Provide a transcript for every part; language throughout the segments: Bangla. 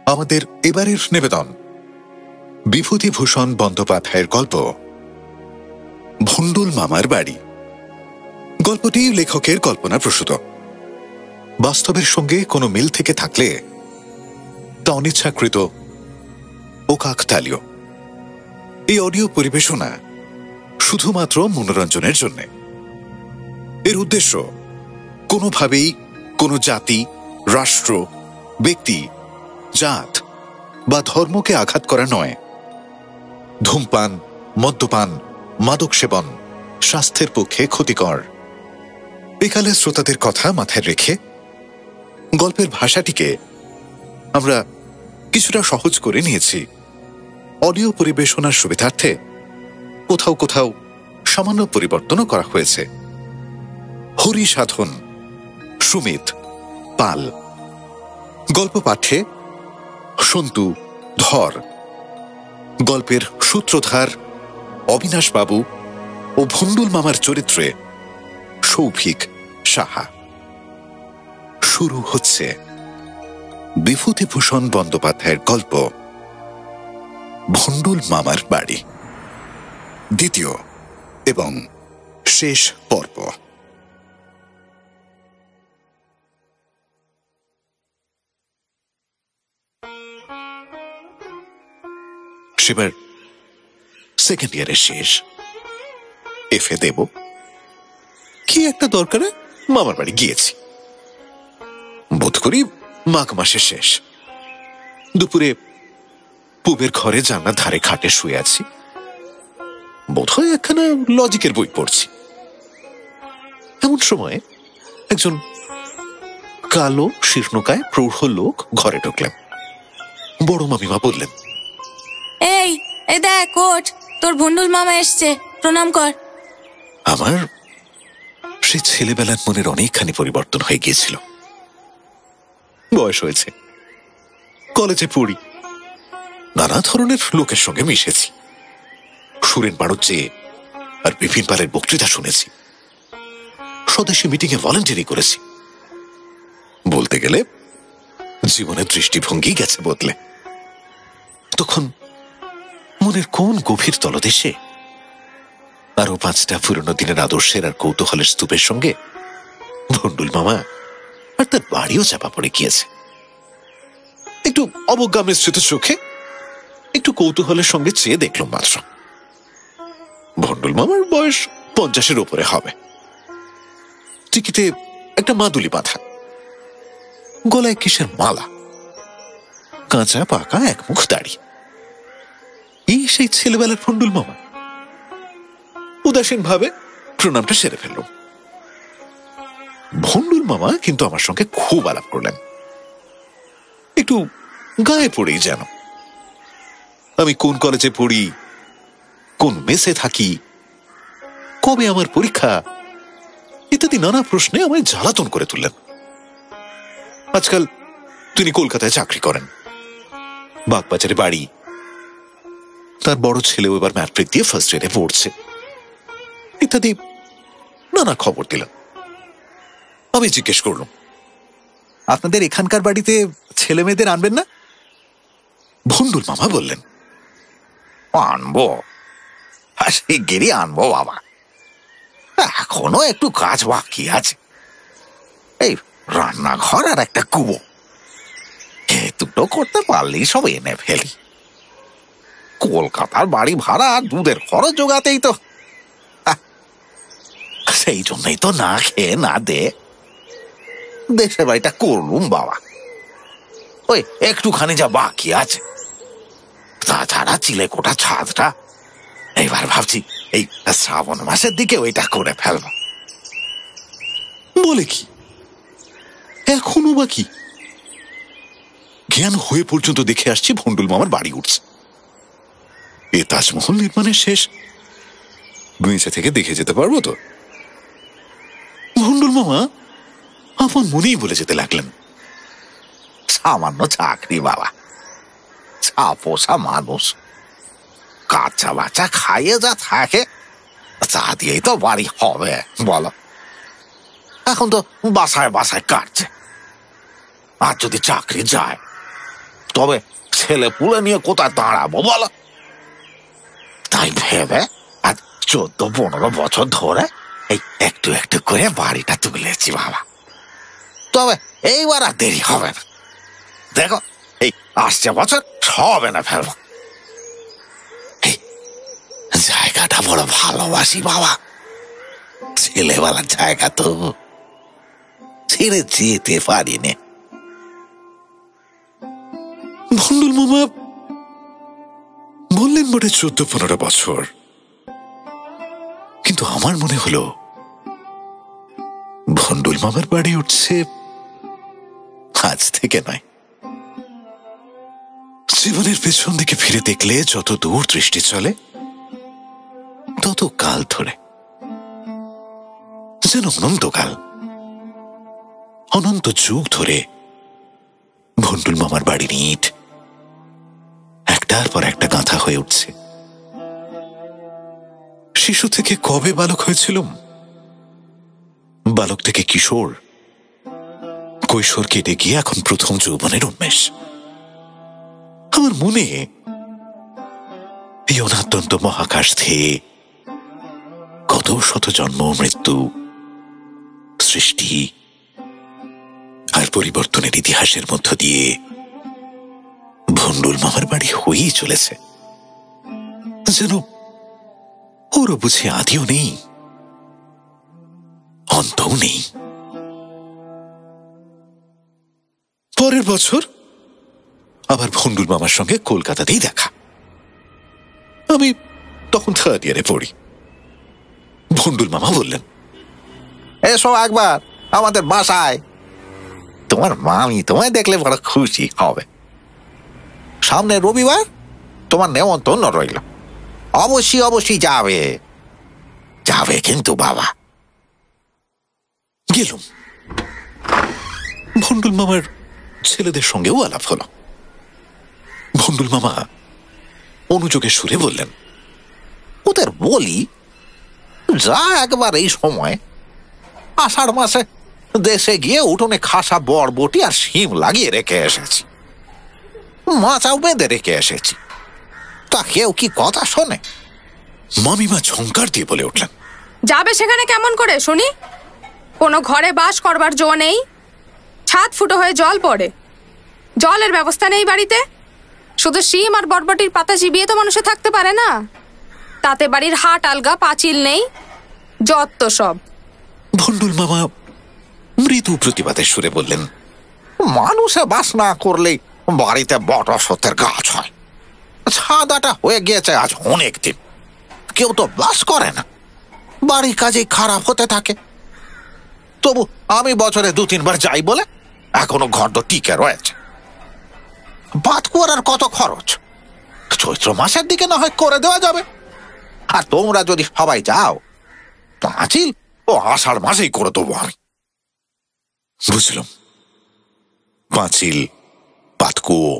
আমাদের এবারের নিবেদন বিভূতিভূষণ বন্দ্যোপাধ্যায়ের গল্প ভন্ডুল মামার বাড়ি। গল্পটি লেখকের কল্পনাপ্রসূত। বাস্তবের সঙ্গে কোনো মিল থেকে থাকলে তা অনিচ্ছাকৃত ও কাকতালীয়। এই অডিও পরিবেশনা শুধুমাত্র মনোরঞ্জনের জন্য। এর উদ্দেশ্য কোনোভাবেই কোনো জাতি, রাষ্ট্র, ব্যক্তি, জাত বা ধর্মকে আঘাত করা নয়। ধূমপান, মদ্যপান, মাদক সেবন স্বাস্থ্যের পক্ষে ক্ষতিকর। একালে শ্রোতাদের কথা মাথায় রেখে গল্পের ভাষাটিকে আমরা কিছুটা সহজ করে নিয়েছি। অডিও পরিবেশনার সুবিধার্থে কোথাও কোথাও সামান্য পরিবর্তনও করা হয়েছে। হরি সাধন, সুমিত, পাল। গল্প পাঠে সন্তু, ধর। গল্পের সূত্রধার অবিনাশ বাবু ও ভন্ডুল মামার চরিত্রে সৌভিক সাহা। শুরু হচ্ছে বিভূতিভূষণ বন্দ্যোপাধ্যায়ের গল্প ভন্ডুল মামার বাড়ি, দ্বিতীয় এবং শেষ পর্ব। সেবার সেকেন্ড ইয়ারের শেষ। এফএ দেব। কি একটা দরকারে মামার বাড়ি গিয়েছি। বোধ করি মাঘ মাসের শেষ। দুপুরে পুবের ঘরে জানলার ধারে খাটে শুয়ে আছি। বোধহয় একখানা লজিকের বই পড়ছি। এমন সময় একজন কালো শীর্ণকায় প্রৌঢ় লোক ঘরে ঢুকলেন। বড় মামিমা বললেন, এই এই দেখ ওঠ, তোর ভন্ডুল মামা এসছে, প্রণাম কর। আমার সে ছেলেবেলার মনের অনেকখানি পরিবর্তন হয়ে গিয়েছিল। বয়স হয়েছে, কলেজে পড়ি, নানা ধরনের লোকের সঙ্গে মিশেছি। সুরেন বাড়ুজ্জে আর বিপিন পালের বক্তৃতা শুনেছি। স্বদেশী মিটিংয়ে ভলান্টিয়ারি করেছি। বলতে গেলে জীবনের দৃষ্টিভঙ্গি গেছে বদলে। তখন মনের কোন গভীর তলদেশে আরো 5টা পুরনো দিনের আদর্শের আর কৌতূহলের স্তূপের সঙ্গে ভন্ডুল মামা আর তার বাড়িও চাপা পড়ে গিয়েছে। একটু অবজ্ঞা মিশ্রিত চোখে একটু কৌতূহলের সঙ্গে চেয়ে দেখলাম মাত্র। ভন্ডুল মামার বয়স 50-এর উপরে হবে। টিকিতে একটা মাদুলি বাঁধা, গলায় কিসের মালা, কাঁচা পাকা এক মুখ দাড়ি। এই সেই ছেলেবেলার ভন্ডুল মামা। উদাসীন ভাবে প্রণামটা সেরে ফেলল। ভন্ডুল মামা কিন্তু আমার সঙ্গে খুব আলাপ করলেন, একটু গায়ে পড়েই যেন। আমি কোন কলেজে পড়ি, কোন মেসে থাকি, কবে আমার পরীক্ষা ইত্যাদি নানা প্রশ্নে আমায় জ্বালাতন করে তুললেন। আজকাল তিনি কলকাতায় চাকরি করেন, বাগবাজারে বাড়ি। তার বড় ছেলেও এবার ম্যাট্রিক দিয়ে ফার্স্ট ইয়ারে পড়ছে, ইত্যাদি নানা খবর দিলেন। আমি জিজ্ঞেস করলাম, আপনাদের এখানকার বাড়িতে ছেলে মেয়েদের আনবেন না? ভন্ডুল মামা বললেন, আনবো, শিগগিরই আনবো বাবা। এখনো একটু কাজ বাকি আছে। এই রান্নাঘর আর একটা কুবো, এ দুটো করতে পারলেই সব এনে ফেলি। কলকাতার বাড়ি ভাড়া আর দুধের খরচ জোগাতেই তো, সেই জন্যই তো না খেয়ে না দে দেশের বাড়িটা করলুম বাবা। ওই একটুখানি যা বাকি আছে, তাছাড়া চিলেকোটা ছাদটা এইবার ভাবছি এই শ্রাবণ মাসের দিকে ওইটা করে ফেলবো। বলে কি এখনো বাকি? জ্ঞান হয়ে পর্যন্ত দেখে আসছি ভন্ডুল মামার বাড়ি উঠছে। এ তাজমহল নির্মাণের শেষ নিচে থেকে দেখে যেতে পারবো তো? ভন্ডুল মামা আপন মনেই বলে যেতে লাগলেন, সামান্য চাকরি বাবা, ছাপোষা মানুষ, কাঁচা বাচ্চা খাইয়ে যা থাকে তা দিয়েই তো বাড়ি হবে বলো। এখন তো বাসায় বাসায় কাটছে। আর যদি চাকরি যায় তবে ছেলে পুলে নিয়ে কোথায় দাঁড়াবো বলো? তাই ভেবে আজ 14-15 বছর ধরে এই একটু একটু করে বাড়িটা তুলেছি বাবা। তবে এইবার আর দেরি হবে না, দেখো এই আসছে বছর হবে না ফেলবো। জায়গাটা বড় ভালোবাসি বাবা, ছেলেবেলার জায়গা তো ছেড়ে যেতে পারি না। ভন্ডুল মামা বললেন বটে 14-15 বছর, কিন্তু আমার মনে হলো ভন্ডুল মামার বাড়ি উঠছে আজ থেকে নয়। জীবনের পেছন দিকে ফিরে দেখলে যত দূর দৃষ্টি চলে তত কাল ধরে, যেন অনন্তকাল, অনন্ত যুগ ধরে ভন্ডুল মামার বাড়ির ইট একটার পর একটা গাঁথা হয়ে উঠছে। শিশু থেকে কবে বালক হয়েছিলাম, বালক থেকে কিশোর, কৈশোর কেটে গিয়ে এখন প্রথম যৌবনের উন্মেষ। আমার মনে এই অনাদ্যন্ত মহাকাশ থেকে কত শত জন্ম, মৃত্যু, সৃষ্টি আর পরিবর্তনের ইতিহাসের মধ্য দিয়ে ভন্ডুল মামার বাড়ি হয়েই চলেছে, যেন ওরও বুঝি আদিও নেই অন্তও নেই। পরের বছর আবার ভন্ডুল মামার সঙ্গে কলকাতাতেই দেখা। আমি তখন 3rd ইয়ারে পড়ি। ভন্ডুল মামা বললেন, এসো একবার আমাদের বাসায়, তোমার মামি তোমায় দেখলে বড় খুশি হবে। সামনে রবিবার তোমার নেমন্তন্ন রইল, অবশ্যই অবশ্যই যাবে, যাবে কিন্তু বাবা। গেলুম। ভন্ডুল মামার ছেলেদের সঙ্গেও আলাপ হলো। ভন্ডুল মামা অনুযোগের সুরে বললেন, ওদের বলি যা একবার এই সময় আষাঢ় মাসে দেশে গিয়ে উঠোনে খাসা বরবটি আর শিম লাগিয়ে রেখে এসেছি, মাচাও বেঁধে রেখে এসেছি, তা কেউ কি কথা শোনে? মামিমা ঝংকার দিয়ে বলে উঠলেন, যাবে সেখানে কেমন করে শুনি? কোনো ঘরে বাস করবার জো নেই, ছাদ ফুটো হয়ে জল পড়ে, জলের ব্যবস্থা নেই বাড়িতে, শুধু শিম আর বরবটির পাতা চিবিয়ে তো মানুষে থাকতে পারে না, তাতে বাড়ির হাট আলগা, পাঁচিল নেই, যত সব। ভন্ডুল মামা মৃদু প্রতিবাদের সুরে বললেন, মানুষে বাস না করলেই বাড়িতে বট অশ্বত্থের গাছ হয়, ছাদাটা হয়ে গিয়েছে আজ অনেক দিন, কেউ তো বাস করে না, বাড়ি কাজেই খারাপ হতে থাকে। তবু আমি বছরে 2-3 বার যাই বলে এখনো ঘর তো টিকে রয়েছে। বাদ করার কত খরচ, চৈত্র মাসের দিকে না হয় করে দেওয়া যাবে। আর তোমরা যদি সবাই যাও, পাঁচিল ও আষাঢ় মাসেই করে দেবো আমি। বুঝলাম, পাঁচিল, পাতকুয়ো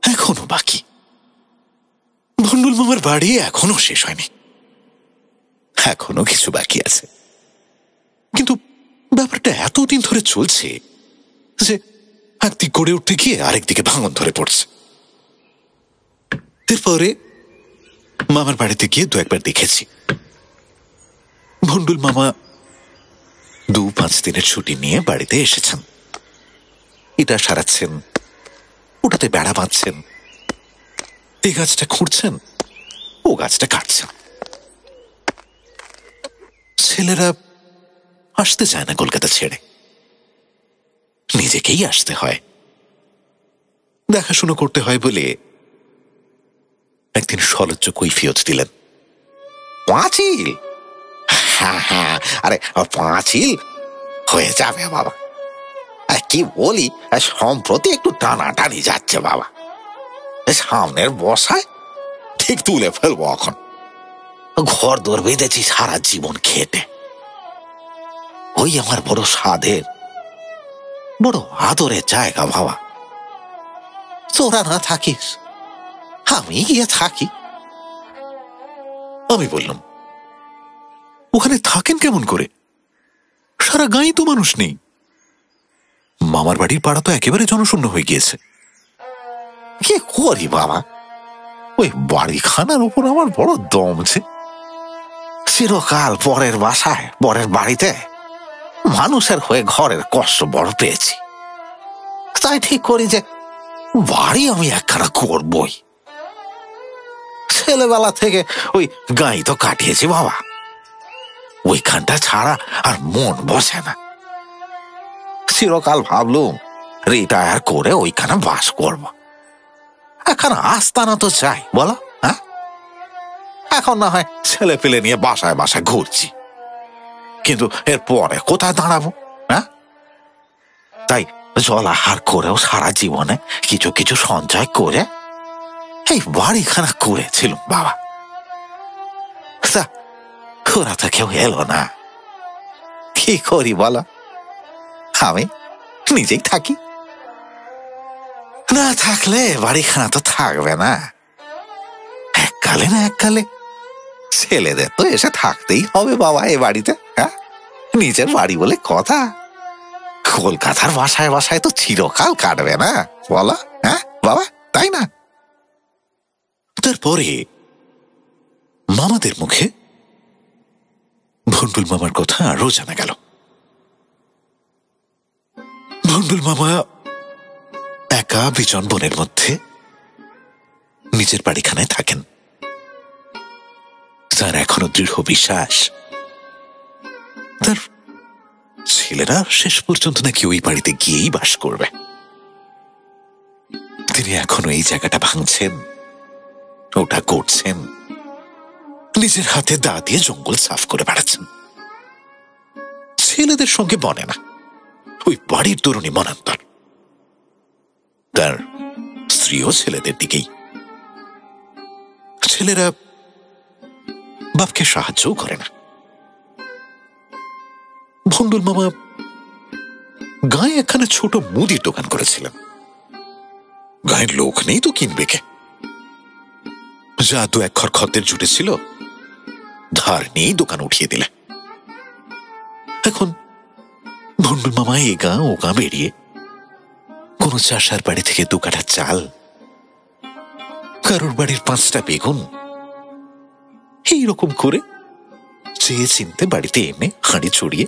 এখনো বাকি। ভন্ডুল মামার বাড়ি এখনো শেষ হয়নি, এখনো কিছু বাকি আছে, কিন্তু ব্যাপারটা এতদিন ধরে চলছে যে একদিক গড়ে উঠতে গিয়ে আরেকদিকে ভাঙন ধরে পড়ছে। এরপরে মামার বাড়িতে গিয়ে 2-1 বার দেখেছি। ভন্ডুল মামা 2-5 দিনের ছুটি নিয়ে বাড়িতে এসেছেন, এটা সারাচ্ছেন, ওটাতে বেড়া বাঁধছেন, এই গাছটা খুঁড়ছেন, ও গাছটা কাটছেন। ছেলেরা আসতে চায় না কলকাতা ছেড়ে, নিজেকেই আসতে হয়, দেখাশুনো করতে হয় বলে একদিন সলজ্জ কৈফিয়ত দিলেন, পাঁচিল, হ্যাঁ হ্যাঁ, আরে পাঁচিল হয়ে যাবে বাবা। কি বলি, সম্প্রতি একটু টানাটানি যাচ্ছে বাবা, সামনের বর্ষায় ঠিক তুলে ফেলবো। এখন ঘর দৌড় বেঁধেছি সারা জীবন খেটে, ওই আমার বড় সাধের, বড় আদরের জায়গা বাবা। তোরা না থাকিস, আমি গিয়ে থাকি। আমি বললাম, ওখানে থাকেন কেমন করে? সারা গাঁয়ে তো মানুষ নেই, মামার বাড়ির পাড়া তো একেবারে জনশূন্য হয়ে গিয়েছে। কি করি বাবা, ওই বাড়িখানার উপর আমার বড় দমছে। চিরকাল পরের বাসায়, পরের বাড়িতে মানুষের হয়ে ঘরের কষ্ট বড় পেয়েছি, তাই ঠিক করি যে বাড়ি আমি একখানা করবই। ছেলেবেলা থেকে ওই গাই তো কাটিয়েছি বাবা, ওইখানটা ছাড়া আর মন বসে না। চিরকাল ভাবলুম রিটায়ার করে ওইখানে বাস করব। এখন আস্তানা তো চাই বলো, হ্যাঁ? এখন না হয় ছেলে পেলে নিয়ে বাসায় বাসায় ঘুরছি, কিন্তু এর পরে কোথায় দাঁড়াবো? হ্যাঁ, তাই জলাহার করেও সারা জীবনে কিছু কিছু সঞ্চয় করে এই বাড়িখানা করেছিলাম বাবা। তা ওরা তো কেউ এলো না, কি করি বলো? আমি নিজেই থাকি, না থাকলে বাড়িখানা তো থাকবে না। এককালে না এককালে ছেলেদের তো এসে থাকতেই হবে বাবা এ বাড়িতে। হ্যাঁ, নিজের বাড়ি বলে কথা, কলকাতার বাসায় বাসায় তো চিরকাল কাটবে না বলো, হ্যাঁ বাবা, তাই না? তারপরে মামাদের মুখে ভন্ডুল মামার কথা আরো জানা গেল। ভন্ডুল মামা একা বিজন বনের মধ্যে নিজের বাড়িখানায় থাকেন। তার এখনো দৃঢ় বিশ্বাস তার ছেলেরা শেষ পর্যন্ত নাকি ওই বাড়িতে গিয়েই বাস করবে। তিনি এখনো এই জায়গাটা ভাঙছেন, ওটা করছেন, নিজের হাতে দা দিয়ে জঙ্গল সাফ করে বেড়াচ্ছেন। ছেলেদের সঙ্গে বনে না, ওই বাড়ির তরুণী মনান্তর। তার স্ত্রীও ছেলেদের দিকেই। ছেলেরা বাপকে সাহায্যও করে না। ভন্ডুল মামা গায়ে একখানা ছোট মুদির দোকান করেছিলেন। গায়ের লোক নেই তো কিনবে কে? যা দু এক ঘর খদ্দের জুটেছিল ধার নিয়েই দোকান উঠিয়ে দিলে। এখন ভন্ডুল মামা এ গা ও গা বেরিয়ে কোন চাষার বাড়ি থেকে 2 কাঠা চাল, কারোর বাড়ির 5টা বেগুন, এইরকম করে চেয়ে চিনতে বাড়িতে এনে হাঁড়ি চড়িয়ে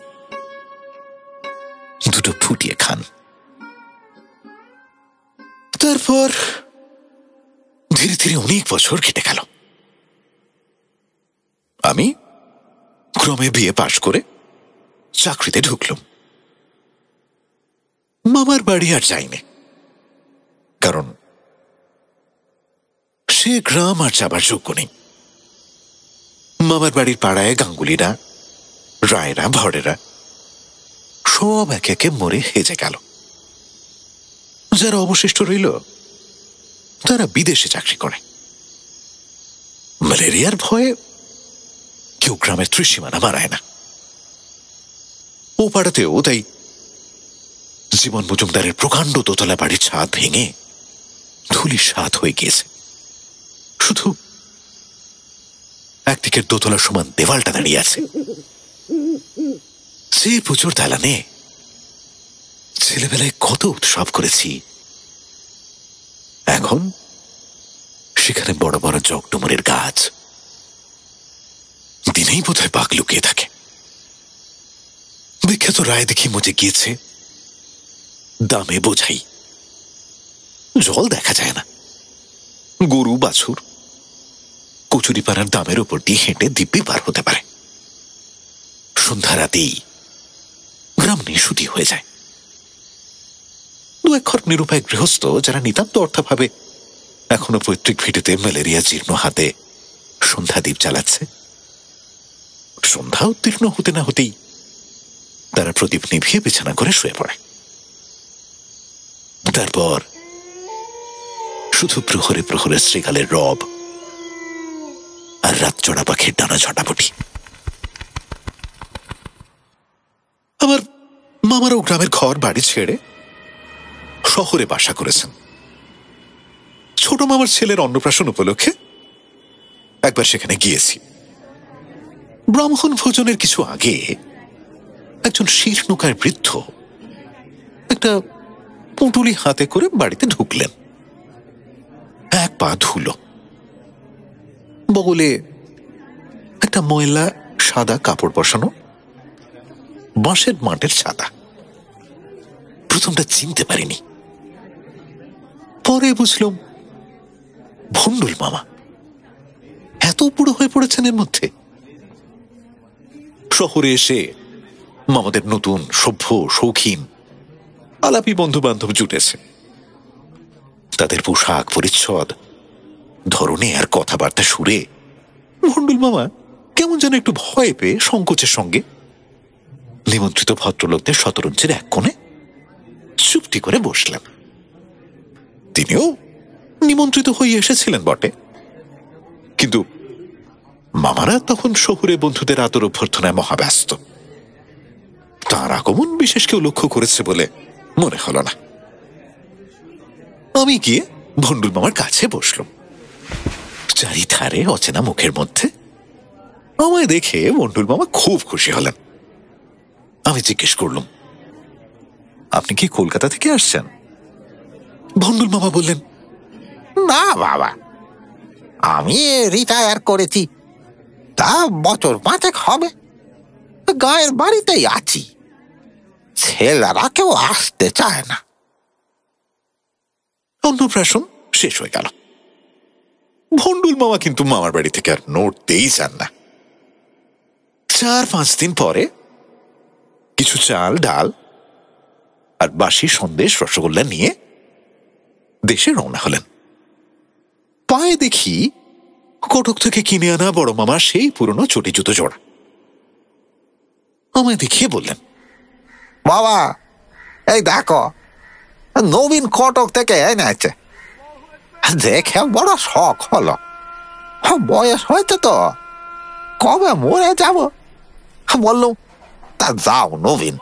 2টো ফুটিয়ে খান। তারপর ধীরে ধীরে অনেক বছর কেটে গেল। আমি ক্রমে বিয়ে পাশ করে চাকরিতে ঢুকলাম। মামার বাড়ি আর যাইনি, কারণ সে গ্রাম আর যাবার যোগ্য নেই। মামার বাড়ির পাড়ায় গাঙ্গুলিরা, রায়রা, ভরেরা সব একে একে মরে হেজে গেল। যারা অবশিষ্ট রইল তারা বিদেশে চাকরি করে। ম্যালেরিয়ার ভয়ে কেউ গ্রামের ত্রিসীমানা মারায় না। ও পাড়াতেও তাই জীবন মজুমদারের প্রকাণ্ড দোতলা বাড়ির ছাদ ভেঙে ধুলির সাত হয়ে গিয়েছে। শুধু একদিকের দোতলা সমান দেওয়ালটা দাঁড়িয়ে আছে। সে পুজোর দালানে ছেলেবেলায় কত উৎসব করেছি, এখন সেখানে বড় বড় জগডুমুরের গাছ। দিনেই বোধহয় বাঘ লুকিয়ে থাকে। বিখ্যাত রায় দেখি মজে গিয়েছে দামে বোঝাই। জল দেখা যায় না। গরু বাছুর কচুরিপাড়ার দামের উপর দিয়ে হেঁটে দিব্যি পার হতে পারে। সন্ধ্যা রাতেই গ্রাম নিশুতি হয়ে যায়। 2 এক ঘর নিরুপায় গৃহস্থ যারা নিতান্ত অর্থাভাবে এখনো পৈতৃক ভিটেতে ম্যালেরিয়া জীর্ণ হাতে সন্ধ্যা দ্বীপ জ্বালাচ্ছে। সন্ধ্যা উত্তীর্ণ হতে না হতেই তারা প্রদীপ নিভিয়ে বিছানা করে শুয়ে পড়ে। তারপর শুধু প্রহরে প্রহরে শ্রীকালের রব আর রাত চড়া পাখির ডানা ঝটাপটি। আমার মামারও গ্রামের ঘর বাড়ি ছেড়ে শহরে বাসা করেছেন। ছোট মামার ছেলের অন্নপ্রাশন উপলক্ষে একবার সেখানে গিয়েছি। ব্রাহ্মণ ভোজনের কিছু আগে একজন শীর্ণকায় বৃদ্ধ একটা পুঁটুলি হাতে করে বাড়িতে ঢুকলেন। পা ধুলো। বগলে একটা ময়লা সাদা কাপড় বসানো বাঁশের মাটির ছাতা। প্রথমটা চিনতে পারিনি, পরে বুঝলাম ভন্ডুল মামা। এত বুড়ো হয়ে পড়েছেন এর মধ্যে। শহরে এসে মামাদের নতুন সভ্য শৌখিন আলাপি বন্ধু বান্ধব জুটেছে। তাদের পোশাক পরিচ্ছদ, ধরনে আর কথাবার্তা সুরে ভন্ডুল মামা কেমন যেন একটু ভয় পেয়ে সংকোচের সঙ্গে নিমন্ত্রিত ভদ্রলোকদের শতরঞ্চের এক কোণে চুপটি করে বসলেন। তিনিও নিমন্ত্রিত হয়ে এসেছিলেন বটে, কিন্তু মামারা তখন শহুরে বন্ধুদের আদর অভ্যর্থনায় মহাব্যস্ত। তার আগমন বিশেষ কেউ লক্ষ্য করেছে বলে মনে হল না। আমি গিয়ে ভন্ডুল মামার কাছে বসলাম। চারিধারে অচেনা মুখের মধ্যে আমায় দেখে ভন্ডুল মামা খুব খুশি হলেন। আমি জিজ্ঞেস করলাম, আপনি কি কলকাতা থেকে আসছেন? ভন্ডুল মামা বললেন, না বাবা, আমি রিটায়ার করেছি, তা বছর 5 হবে। গায়ের বাড়িতেই আছি, ছেলেরা কেউ আসতে চায় না। অন্নপ্রাশন শেষ হয়ে গেল। ভন্ডুল মামা কিন্তু মামার বাড়ি থেকে আর নড়তেই চান না। 4-5 দিন পরে কিছু চাল ডাল আর বাসি সন্দেশ রসগোল্লা নিয়ে দেশে রওনা হলেন। পায়ে দেখি কটক থেকে কিনে আনা বড় মামা সেই পুরনো চটি জুতো জোড়া। আমায় দেখিয়ে বললেন, বাবা এই দেখো, নবীন কটক থেকে এনেছে। দেখে বড় শখ হলো। বয়স হয়েছে তো, কবে মরে যাব। বললুম, তা যাও নবীন,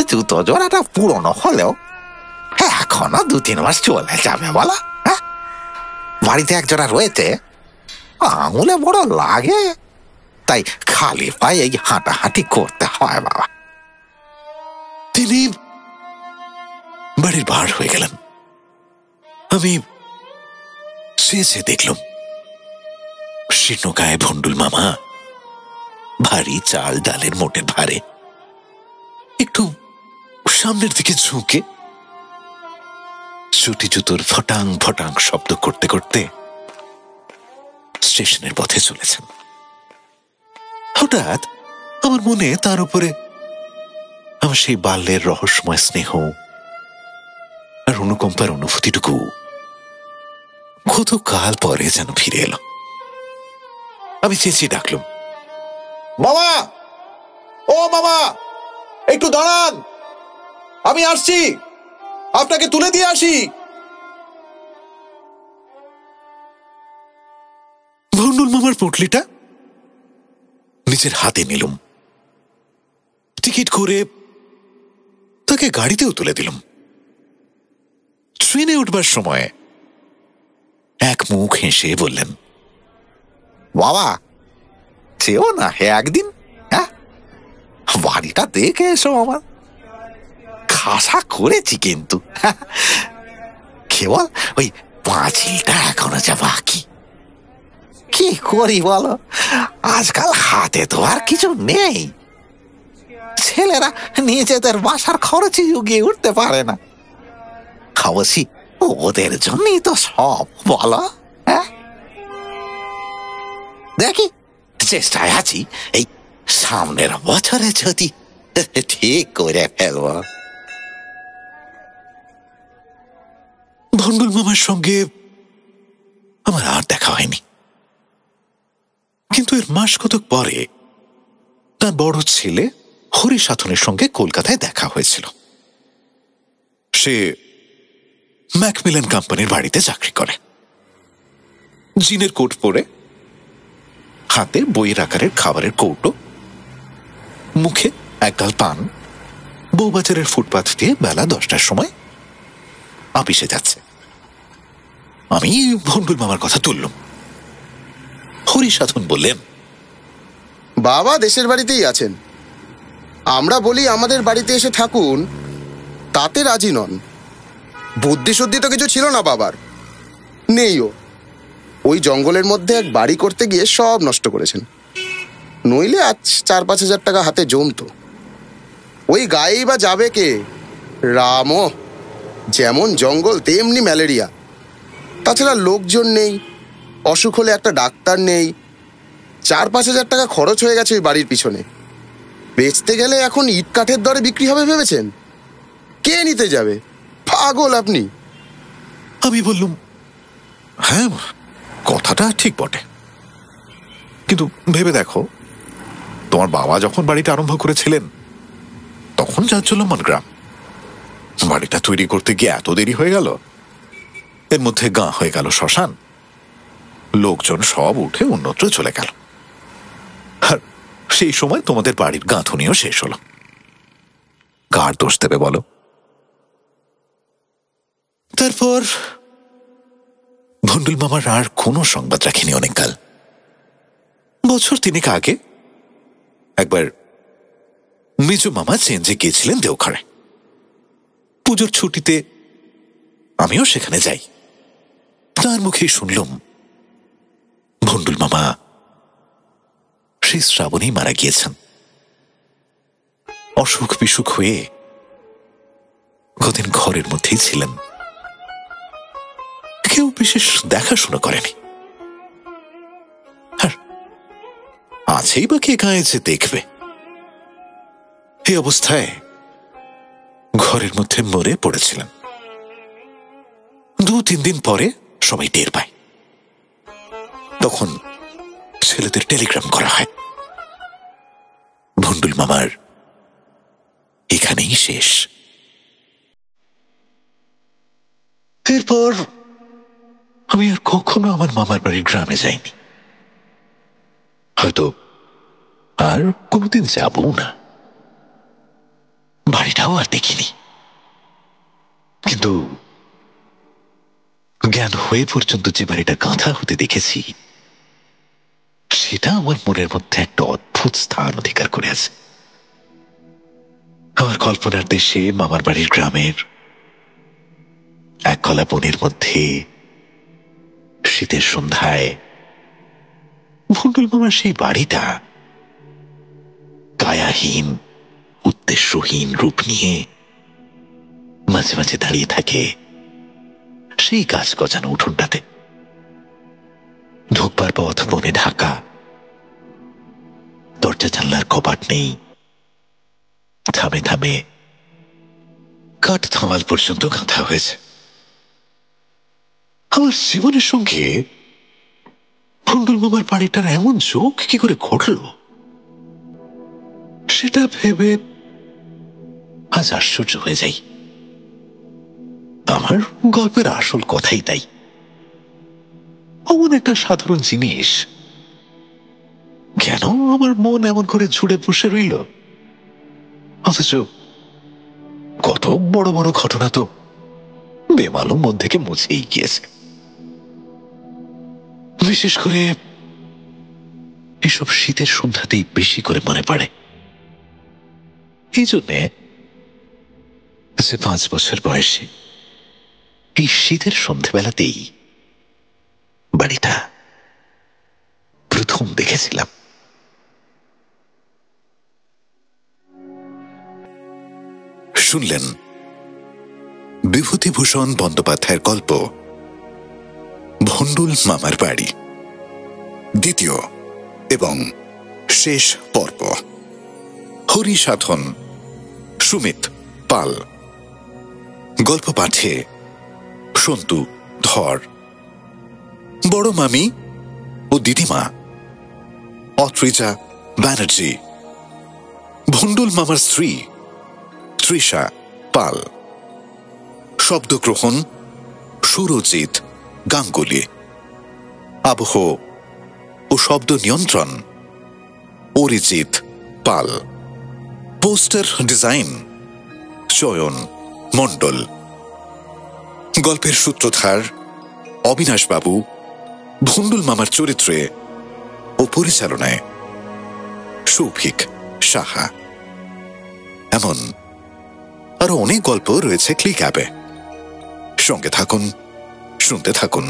জুতো জোড়াটা পুরনো হলেও এখনো 2-3 মাস চলে যাবে বলা। বাড়িতে একজোড়া রয়েছে, আঙুলে বড় লাগে, তাই খালি পায়ে এই হাঁটাহাঁটি করতে হয় বাবা। তিনি বাড়ির বার হয়ে গেলেন। আমি চেয়ে দেখলাম শীর্ণকায় ভন্ডুল মামা ভারী চাল ডালের মোটের ভারে একটু সামনের দিকে ঝুঁকে চটি জুতোর ফটাং ফটাং শব্দ করতে করতে স্টেশনের পথে চলেছেন। হঠাৎ আমার মনে তার উপরে আমার সেই বাল্যের রহস্যময় স্নেহ আর অনুকম্পার অনুভূতিটুকু কতকাল পরে যেন ফিরে এলো। আমি চেঁচিয়ে ডাকলাম, মামা, ও মামা, একটু দাঁড়ান, আমি আসছি, আপনাকে তুলে দিয়ে আসি। ভন্ডুল মামার পুটলিটা নিজের হাতে নিলাম, টিকিট করে তাকে গাড়িতেও তুলে দিলাম। ট্রেনে উঠবার সময় এক মুখ হেসে বললেন, বাবা চেও না হে একদিন, হ্যাঁ বাড়িটা দেখে এসো। আমার খাসা করেছি, কিন্তু কেবল ওই পাঁচিলটা এখনো যা বাকি। কি করি বলো, আজকাল হাতে তো আর কিছু নেই। ছেলেরা নিজেদের বাসার খরচে জুগিয়ে উঠতে পারে না, অবশ্যই ওদের জন্যই তো সব বলো। হ্যাঁ দেখি, চেষ্টায় আছি এই সামনের বছরে যদি ঠিক করে ফেলব। ভন্ডুল মামার সঙ্গে আমার আর দেখা হয়নি, কিন্তু এর মাস কতক পরে তার বড় ছেলে হরিসাধনের সঙ্গে কলকাতায় দেখা হয়েছিল। সে ম্যাকমিলান কোম্পানির বাড়িতে চাকরি করে। জিনের কোট পরে, হাতে বইয়ের আকারের খাবারের কৌটো, মুখে একগাল পান, বউবাজারের ফুটপাথ দিয়ে বেলা 10টার সময় অফিসে যাচ্ছে। আমি ভন্ডুল মামার কথা তুললাম। হরিসাধন বললেন, বাবা দেশের বাড়িতেই আছেন। আমরা বলি আমাদের বাড়িতে এসে থাকুন, তাতে রাজি নন। বুদ্ধি শুদ্ধি তো কিছু ছিল না বাবার, নেইও। ওই জঙ্গলের মধ্যে এক বাড়ি করতে গিয়ে সব নষ্ট করেছেন, নইলে আজ 4-5 হাজার টাকা হাতে জমতো। ওই গায়েই বা যাবে কে? রামও যেমন জঙ্গল তেমনি ম্যালেরিয়া, তাছাড়া লোকজন নেই, অসুখ হলে একটা ডাক্তার নেই। 4-5 হাজার টাকা খরচ হয়ে গেছে ওই বাড়ির পিছনে। বেচতে গেলে এখন ইট কাঠের দরে বিক্রি হবে ভেবেছেন? কে নিতে যাবে? পাগল আপনি। আমি বললুম, হ্যাঁ কথাটা ঠিক বটে, কিন্তু ভেবে দেখো, তোমার বাবা যখন বাড়িটা আরম্ভ করেছিলেন তখন জাজ্জলমান গ্রাম। বাড়িটা তৈরি করতে গিয়ে এত দেরি হয়ে গেল, এর মধ্যে গাঁ হয়ে গেল শ্মশান, লোকজন সব উঠে অন্যত্র চলে গেল, আর সেই সময় তোমাদের বাড়ির গাঁথুনিও শেষ হলো। কার দোষ দেবে বলো? তারপর ভন্ডুল মামার আর কোনো সংবাদ রাখিনি অনেককাল। বছর 3 আগে একবার মেজো মামা চেঞ্জে গিয়েছিলেন দেওঘরে। পুজোর ছুটিতে আমিও সেখানে যাই। তার মুখেই শুনলাম ভন্ডুল মামা সেই শ্রাবণেই মারা গিয়েছেন। অসুখ বিসুখ হয়ে কদিন ঘরের মধ্যেই ছিলেন, কেউ বিশেষ দেখাশোনা করেনি। আর আছেই বা কে গায়ে যে দেখবে? এই অবস্থায় ঘরের মধ্যে মরে পড়েছিলেন। 2-3 দিন পরে সবাই টের পায়। তখন ছেলেদের টেলিগ্রাম করা হয়, ভন্ডুল মামার এখানেই শেষ। এরপর আমি আর কখনো আমার মামার বাড়ির গ্রামে যাইনি, হয়তো আর কোনোদিন যাবও না। বাড়িটাও আর দেখিনি, কিন্তু জ্ঞান হয়ে পর্যন্ত যে বাড়িটা গাঁথা হতে দেখেছি সেটা আমার মনের মধ্যে একটা অদ্ভুত স্থান অধিকার করে আছে। আমার কল্পনার দেশে মামার বাড়ির গ্রামের এক কলা বনের মধ্যে শীতের সন্ধ্যায় ভন্ডুল মামার সেই বাড়িটা কায়াহীন উদ্দেশ্যহীন রূপ নিয়ে মাঝে মাঝে দাঁড়িয়ে থাকে সেই গাছ গজানো উঠোনটাতে। ঢোকবার পথ বনে ঢাকা, দরজা জানলার কপাট নেই, থামে থামে কাঠ থামাল পর্যন্ত গাঁথা হয়েছে। আমার জীবনের সঙ্গে ভন্ডুল মামার বাড়িটার এমন যোগ কি করে ঘটল সেটা ভেবে আজ আশ্চর্য হয়ে যাই। আমার গল্পের আসল কথাই তাই। এমন একটা সাধারণ জিনিস কেন আমার মন এমন করে ঝুড়ে বসে রইল, অথচ কত বড় বড় ঘটনা তো বেমালুম মন থেকে মুছেই গিয়েছে। বিশেষ করে এসব শীতের সন্ধ্যাতেই বেশি করে মনে পড়ে। এই জন্যে 5 বছর বয়সে এই শীতের সন্ধ্যাবেলাতেই বাড়িটা প্রথম দেখেছিলাম। শুনলেন বিভূতিভূষণ বন্দ্যোপাধ্যায়ের গল্প ভন্ডুল মামার বাড়ি, দ্বিতীয় এবং শেষ পর্ব। হরিসাধন, সুমিত পাল। গল্প পাঠে সন্তু ধর। বড় মামি ও দিদিমা অত্রিজা ব্যানার্জি। ভন্ডুল মামার স্ত্রী তৃষা পাল। শব্দগ্রহণ সুরজিৎ গাঙ্গুলি। আবহ ও শব্দ নিয়ন্ত্রণ অরিজিৎ পাল। পোস্টার ডিজাইন চয়ন মণ্ডল। গল্পের সূত্রধার অবিনাশবাবু ভন্ডুল মামার চরিত্রে ও পরিচালনায় সৌভিক সাহা। এমন আরো অনেক গল্প রয়েছে ক্লিক অ্যাপে। সঙ্গে থাকুন, শুনতে থাকুন।